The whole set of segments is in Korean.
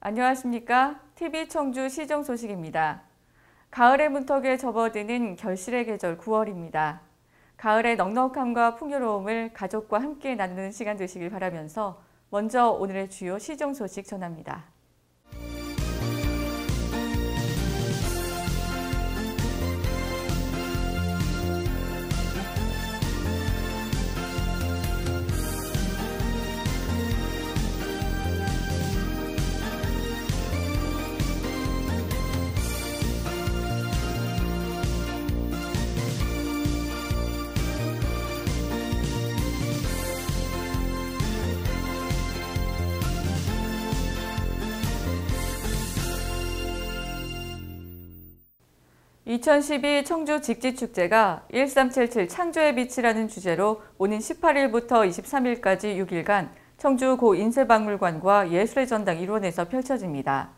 안녕하십니까? TV 청주 시정 소식입니다. 가을의 문턱에 접어드는 결실의 계절 9월입니다. 가을의 넉넉함과 풍요로움을 가족과 함께 나누는 시간 되시길 바라면서 먼저 오늘의 주요 시정 소식 전합니다. 2012 청주 직지축제가 1377 창조의 빛이라는 주제로 오는 18일부터 23일까지 6일간 청주 고 인쇄박물관과 예술의 전당 일원에서 펼쳐집니다.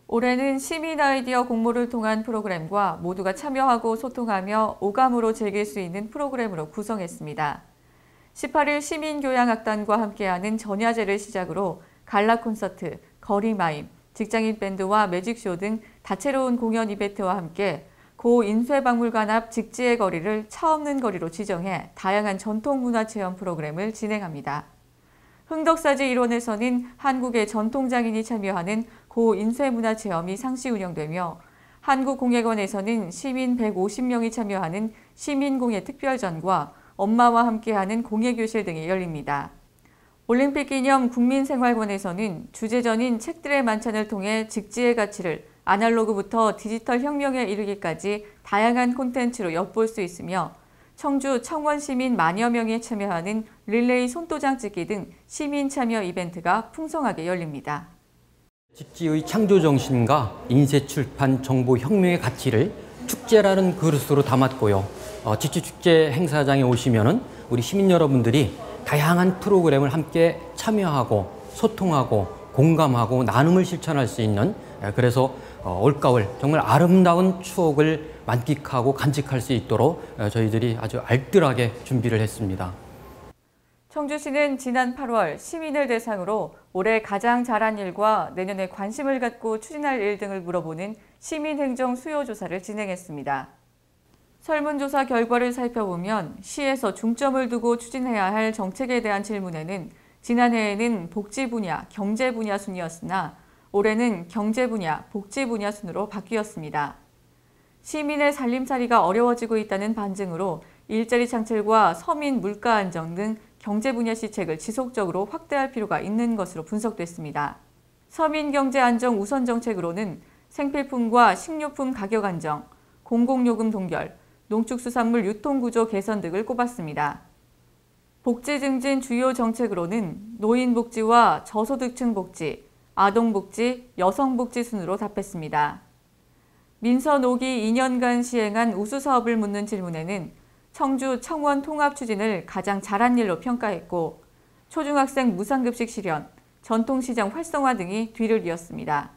올해는 시민 아이디어 공모를 통한 프로그램과 모두가 참여하고 소통하며 오감으로 즐길 수 있는 프로그램으로 구성했습니다. 18일 시민교향악단과 함께하는 전야제를 시작으로 갈라 콘서트, 거리마임, 직장인 밴드와 매직쇼 등 다채로운 공연 이벤트와 함께 고 인쇄박물관 앞 직지의 거리를 차 없는 거리로 지정해 다양한 전통문화체험 프로그램을 진행합니다. 흥덕사지 일원에서는 한국의 전통장인이 참여하는 고 인쇄문화체험이 상시 운영되며 한국공예관에서는 시민 150명이 참여하는 시민공예 특별전과 엄마와 함께하는 공예교실 등이 열립니다. 올림픽 기념 국민생활관에서는 주제전인 책들의 만찬을 통해 직지의 가치를 아날로그부터 디지털 혁명에 이르기까지 다양한 콘텐츠로 엿볼 수 있으며 청주 청원시민 만여 명이 참여하는 릴레이 손도장 찍기 등 시민 참여 이벤트가 풍성하게 열립니다. 직지의 창조 정신과 인쇄 출판 정보 혁명의 가치를 축제라는 그릇으로 담았고요. 직지축제 행사장에 오시면은 우리 시민 여러분들이 다양한 프로그램을 함께 참여하고 소통하고 공감하고 나눔을 실천할 수 있는, 그래서 올가을 정말 아름다운 추억을 만끽하고 간직할 수 있도록 저희들이 아주 알뜰하게 준비를 했습니다. 청주시는 지난 8월 시민을 대상으로 올해 가장 잘한 일과 내년에 관심을 갖고 추진할 일 등을 물어보는 시민행정 수요조사를 진행했습니다. 설문조사 결과를 살펴보면 시에서 중점을 두고 추진해야 할 정책에 대한 질문에는 지난해에는 복지 분야, 경제 분야 순이었으나 올해는 경제 분야, 복지 분야 순으로 바뀌었습니다. 시민의 살림살이가 어려워지고 있다는 반증으로 일자리 창출과 서민 물가 안정 등 경제 분야 시책을 지속적으로 확대할 필요가 있는 것으로 분석됐습니다. 서민 경제 안정 우선 정책으로는 생필품과 식료품 가격 안정, 공공요금 동결, 농축수산물 유통구조 개선 등을 꼽았습니다. 복지 증진 주요 정책으로는 노인복지와 저소득층 복지, 아동복지, 여성복지 순으로 답했습니다. 민서노기 2년간 시행한 우수사업을 묻는 질문에는 청주 청원 통합 추진을 가장 잘한 일로 평가했고 초중학생 무상급식 실현, 전통시장 활성화 등이 뒤를 이었습니다.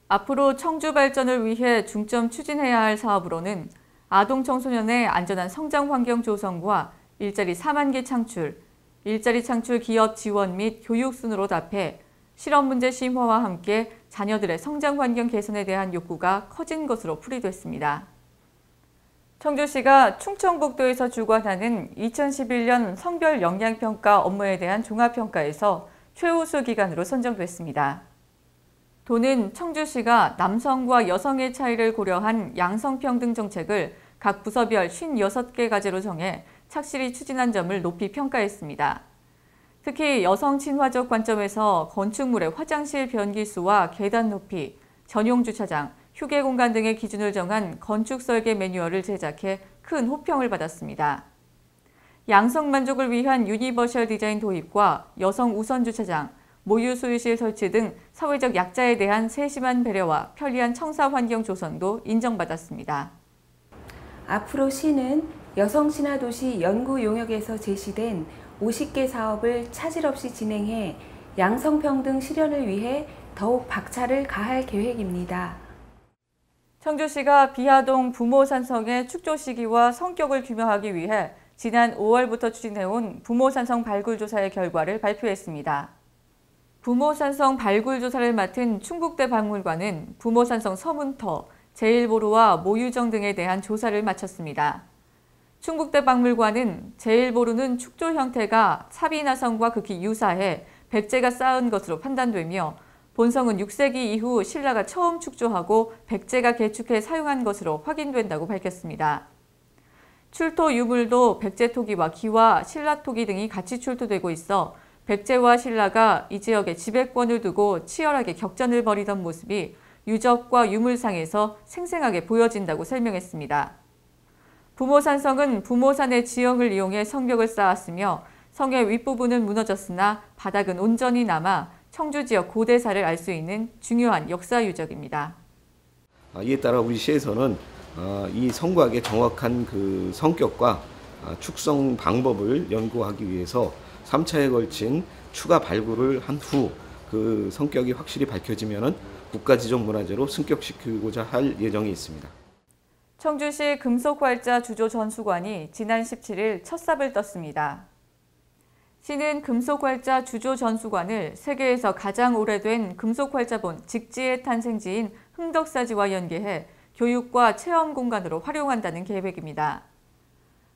앞으로 청주 발전을 위해 중점 추진해야 할 사업으로는 아동 청소년의 안전한 성장 환경 조성과 일자리 4만 개 창출, 일자리 창출 기업 지원 및 교육 순으로 답해 실업 문제 심화와 함께 자녀들의 성장 환경 개선에 대한 욕구가 커진 것으로 풀이됐습니다. 청주시가 충청북도에서 주관하는 2011년 성별 역량평가 업무에 대한 종합평가에서 최우수 기관으로 선정됐습니다. 도는 청주시가 남성과 여성의 차이를 고려한 양성평등 정책을 각 부서별 56개 과제로 정해 착실히 추진한 점을 높이 평가했습니다. 특히 여성 친화적 관점에서 건축물의 화장실 변기수와 계단 높이, 전용 주차장, 휴게 공간 등의 기준을 정한 건축 설계 매뉴얼을 제작해 큰 호평을 받았습니다. 양성 만족을 위한 유니버셜 디자인 도입과 여성 우선 주차장, 모유 수유실 설치 등 사회적 약자에 대한 세심한 배려와 편리한 청사 환경 조성도 인정받았습니다. 앞으로 시는 여성 친화 도시 연구 용역에서 제시된 50개 사업을 차질 없이 진행해 양성평등 실현을 위해 더욱 박차를 가할 계획입니다. 청주시가 비하동 부모 산성의 축조 시기와 성격을 규명하기 위해 지난 5월부터 추진해온 부모 산성 발굴 조사의 결과를 발표했습니다. 부모산성 발굴 조사를 맡은 충북대 박물관은 부모산성 서문터, 제1보루와 모유정 등에 대한 조사를 마쳤습니다. 충북대 박물관은 제1보루는 축조 형태가 사비나성과 극히 유사해 백제가 쌓은 것으로 판단되며 본성은 6세기 이후 신라가 처음 축조하고 백제가 개축해 사용한 것으로 확인된다고 밝혔습니다. 출토 유물도 백제 토기와 기와 신라 토기 등이 같이 출토되고 있어 백제와 신라가 이 지역에 지배권을 두고 치열하게 격전을 벌이던 모습이 유적과 유물상에서 생생하게 보여진다고 설명했습니다. 부모산성은 부모산의 지형을 이용해 성벽을 쌓았으며 성의 윗부분은 무너졌으나 바닥은 온전히 남아 청주 지역 고대사를 알 수 있는 중요한 역사 유적입니다. 이에 따라 우리 시에서는 이 성곽의 정확한 그 성격과 축성 방법을 연구하기 위해서 3차에 걸친 추가 발굴을 한 후 그 성격이 확실히 밝혀지면은 국가지정문화재로 승격시키고자 할 예정이 있습니다. 청주시 금속활자 주조전수관이 지난 17일 첫 삽을 떴습니다. 시는 금속활자 주조전수관을 세계에서 가장 오래된 금속활자본 직지의 탄생지인 흥덕사지와 연계해 교육과 체험 공간으로 활용한다는 계획입니다.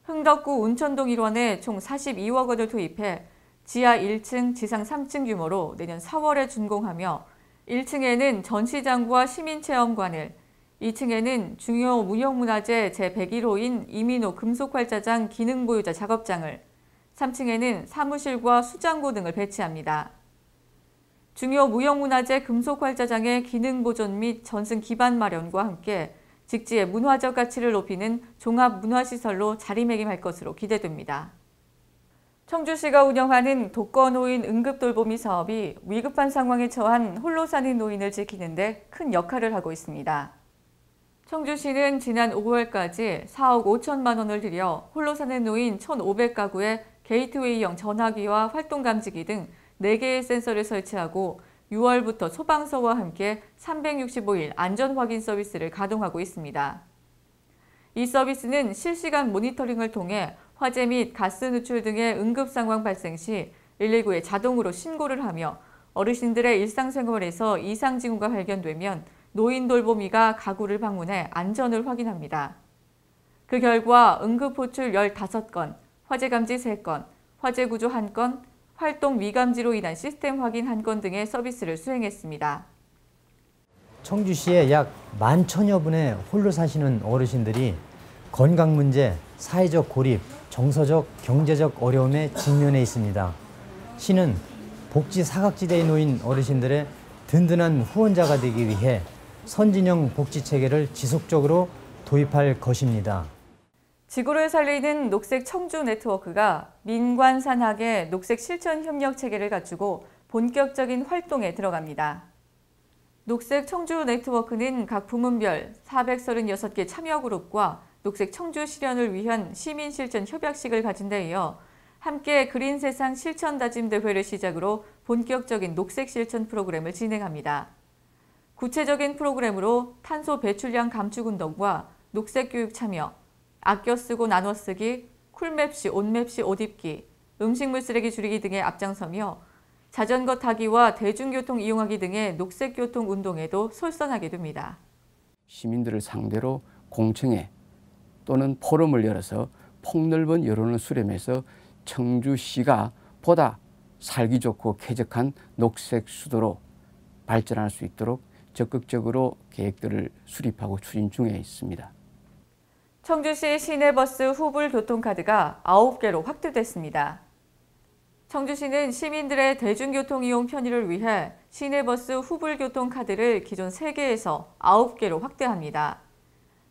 흥덕구 운천동 일원에 총 42억 원을 투입해 지하 1층, 지상 3층 규모로 내년 4월에 준공하며 1층에는 전시장과 시민체험관을, 2층에는 중요 무형문화재 제101호인 이민호 금속활자장 기능보유자 작업장을, 3층에는 사무실과 수장고 등을 배치합니다. 중요 무형문화재 금속활자장의 기능보존 및 전승 기반 마련과 함께 직지의 문화적 가치를 높이는 종합문화시설로 자리매김할 것으로 기대됩니다. 청주시가 운영하는 독거노인 응급돌보미 사업이 위급한 상황에 처한 홀로 사는 노인을 지키는 데 큰 역할을 하고 있습니다. 청주시는 지난 5월까지 4억 5천만 원을 들여 홀로 사는 노인 1,500가구에 게이트웨이형 전화기와 활동감지기 등 4개의 센서를 설치하고 6월부터 소방서와 함께 365일 안전확인 서비스를 가동하고 있습니다. 이 서비스는 실시간 모니터링을 통해 화재 및 가스 누출 등의 응급 상황 발생 시 119에 자동으로 신고를 하며 어르신들의 일상생활에서 이상 징후가 발견되면 노인 돌보미가 가구를 방문해 안전을 확인합니다. 그 결과 응급 호출 15건, 화재 감지 3건, 화재 구조 1건, 활동 미감지로 인한 시스템 확인 1건 등의 서비스를 수행했습니다. 청주시에 약 11,000여 분의 홀로 사시는 어르신들이 건강 문제, 사회적 고립, 정서적, 경제적 어려움에 직면해 있습니다. 시는 복지 사각지대에 놓인 어르신들의 든든한 후원자가 되기 위해 선진형 복지 체계를 지속적으로 도입할 것입니다. 지구를 살리는 녹색 청주 네트워크가 민관 산학의 녹색 실천 협력 체계를 갖추고 본격적인 활동에 들어갑니다. 녹색 청주 네트워크는 각 부문별 436개 참여 그룹과 녹색 청주 실현을 위한 시민 실천 협약식을 가진 데 이어 함께 그린 세상 실천 다짐 대회를 시작으로 본격적인 녹색 실천 프로그램을 진행합니다. 구체적인 프로그램으로 탄소 배출량 감축 운동과 녹색 교육 참여, 아껴 쓰고 나눠 쓰기, 쿨맵 시 온맵 시 옷 입기, 음식물 쓰레기 줄이기 등에 앞장서며 자전거 타기와 대중교통 이용하기 등의 녹색 교통 운동에도 솔선하게 됩니다. 시민들을 상대로 공청회 또는 포럼을 열어서 폭넓은 여론을 수렴해서 청주시가 보다 살기 좋고 쾌적한 녹색 수도로 발전할 수 있도록 적극적으로 계획들을 수립하고 추진 중에 있습니다. 청주시 시내버스 후불 교통카드가 9개로 확대됐습니다. 청주시는 시민들의 대중교통 이용 편의를 위해 시내버스 후불 교통카드를 기존 3개에서 9개로 확대합니다.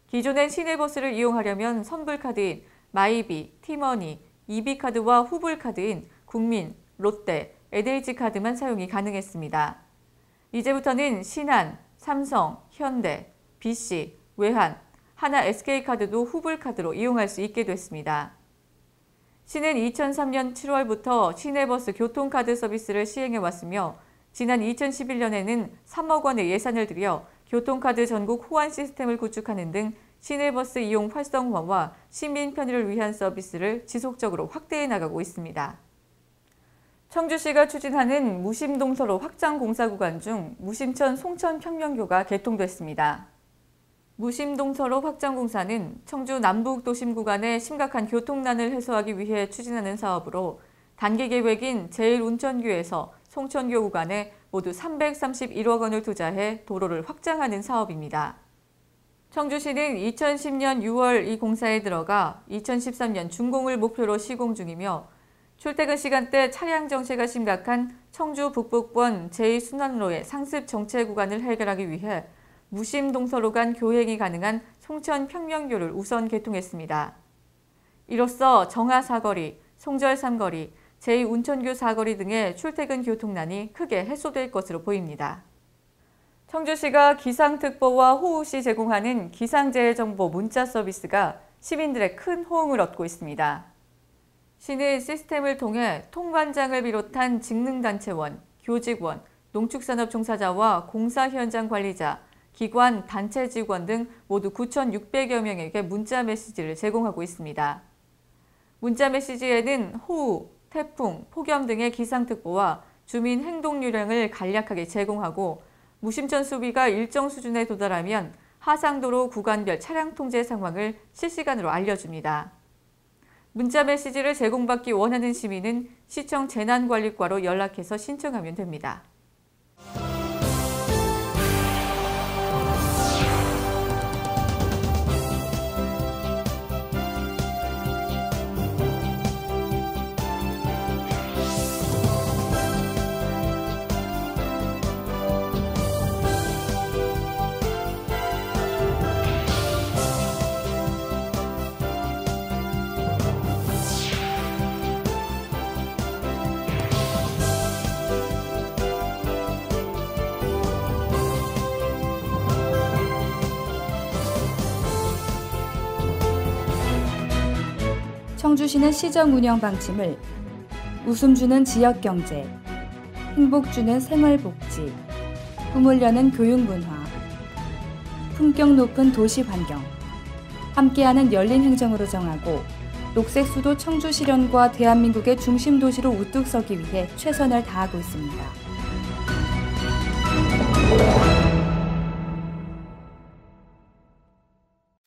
기존의 시내버스를 이용하려면 선불카드인 마이비, 티머니, 이비카드와 후불카드인 국민, 롯데, NH카드만 사용이 가능했습니다. 이제부터는 신한, 삼성, 현대, BC, 외한, 하나 SK카드도 후불카드로 이용할 수 있게 됐습니다. 시는 2003년 7월부터 시내버스 교통카드 서비스를 시행해왔으며 지난 2011년에는 3억 원의 예산을 들여 교통카드 전국 호환 시스템을 구축하는 등 시내버스 이용 활성화와 시민 편의를 위한 서비스를 지속적으로 확대해 나가고 있습니다. 청주시가 추진하는 무심동서로 확장 공사 구간 중 무심천 송천평면교가 개통됐습니다. 무심동서로 확장 공사는 청주 남북 도심 구간의 심각한 교통난을 해소하기 위해 추진하는 사업으로 단기 계획인 제1운천교에서 송천교 구간에 모두 331억 원을 투자해 도로를 확장하는 사업입니다. 청주시는 2010년 6월 이 공사에 들어가 2013년 준공을 목표로 시공 중이며 출퇴근 시간대 차량 정체가 심각한 청주 북북권 제2순환로의 상습 정체 구간을 해결하기 위해 무심동서로 간 교행이 가능한 송천평면교를 우선 개통했습니다. 이로써 정하 사거리, 송절 3거리, 제2운천교 사거리 등의 출퇴근 교통난이 크게 해소될 것으로 보입니다. 청주시가 기상특보와 호우시 제공하는 기상재해정보 문자 서비스가 시민들의 큰 호응을 얻고 있습니다. 시는 시스템을 통해 통관장을 비롯한 직능단체원, 교직원, 농축산업 종사자와 공사 현장 관리자, 기관, 단체 직원 등 모두 9,600여 명에게 문자 메시지를 제공하고 있습니다. 문자 메시지에는 호우, 태풍, 폭염 등의 기상특보와 주민 행동 요령을 간략하게 제공하고 무심천 수위가 일정 수준에 도달하면 하상도로 구간별 차량 통제 상황을 실시간으로 알려줍니다. 문자 메시지를 제공받기 원하는 시민은 시청 재난관리과로 연락해서 신청하면 됩니다. 청주시는 시정 운영 방침을 웃음 주는 지역 경제, 행복 주는 생활 복지, 꿈을 여는 교육 문화, 품격 높은 도시 환경, 함께하는 열린 행정으로 정하고 녹색 수도 청주 실현과 대한민국의 중심 도시로 우뚝 서기 위해 최선을 다하고 있습니다.